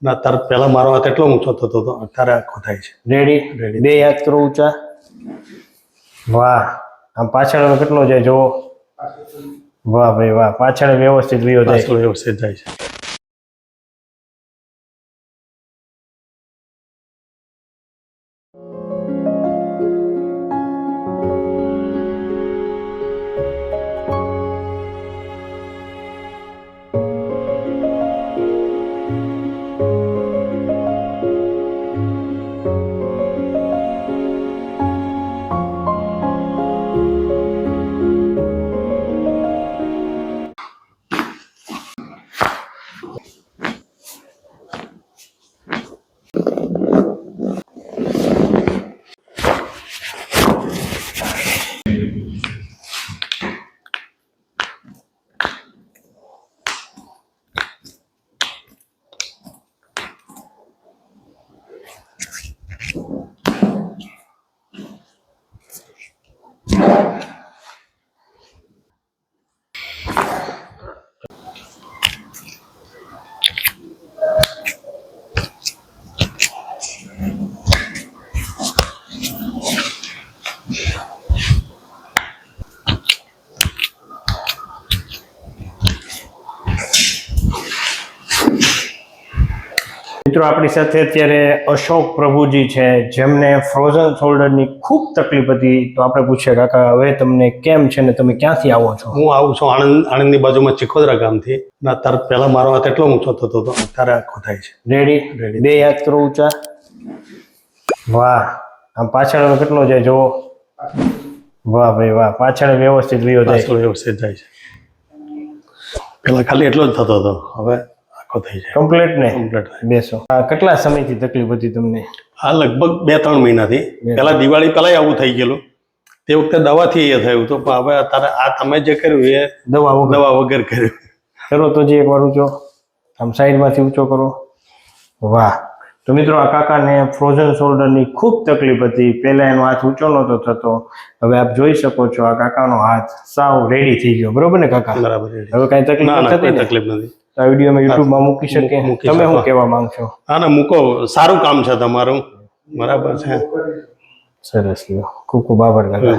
ના તાર પહેલા મારો હાથ એટલો ઊંચો થતો હતો, અત્યારે આખો થાય છે. Ready Ready. બે હાથ કરો ઊંચા. વાહ, આમ પાછળ કેટલો જાય જોવો. વાહ ભાઈ વાહ, પાછળ વ્યવસ્થિત વયો જાય. પાછળ વ્યવસ્થિત જાય છે. મિત્રો આપણી સાથે અત્યારે અશોક પ્રભુજી છે, જેમને ફ્રોઝન શોલ્ડરની ખૂબ તકલીફ હતી. તો આપણે પૂછીએ કાકા હવે તમને કેમ છે ને તમે ક્યાંથી આવો છો? હું આવું છું આણંદની બાજુમાં ચિખોદરા ગામથી. ના તાર પહેલા મારો હાથ એટલો ઊંચો થતો હતો, અત્યારે આખો થાય છે. રેડી બે હાથ કરો ઊંચા. વાહ, આમ પાછળ કેટલો જાય જોવો. વાહ ભાઈ વાહ, પાછળ વ્યવસ્થિત વયો જાય. પાછળ વ્યવસ્થિત જાય છે. પેલા ખાલી એટલો જ થતો હતો, હવે આખો થઈ જાય કમ્પ્લીટ ને કમ્પ્લીટ. બેસો. કેટલા સમયથી તકલીફ હતી તમને? આ લગભગ 2-3 મહિનાથી. પેલા દિવાળી પહેલા આવું થઈ ગયેલું, તે વખતે દવાથી એ થયું હતું, પણ હવે અત્યારે આ તમે જે કર્યું એ દવા વગર કર્યું. ચલો તો જે એક વાર ઊંચો, આમ સાઈડમાંથી ઊંચો કરો. વાહ. તો મિત્રો આ કાકાને ફ્રોઝન શોલ્ડરની ખૂબ તકલીફ હતી. પહેલા એનો હાથ ઊંચો નહોતો થતો, હવે આપ જોઈ શકો છો આ કાકાનો હાથ સાવ રેડી થઈ ગયો. બરોબર ને કાકા? બરાબર. હવે કઈ તકલીફ ના થતી કોઈ ને? તકલીફ નથી. આ વિડીયો યુટ્યુબમાં મૂકી શકીએ. મૂકી તમે શકો. શું કહેવા માંગશો? હા ના મૂકો, સારું કામ છે તમારું. બરાબર છે. સરસ લ્યો, ખૂબ ખૂબ આભાર કાકા.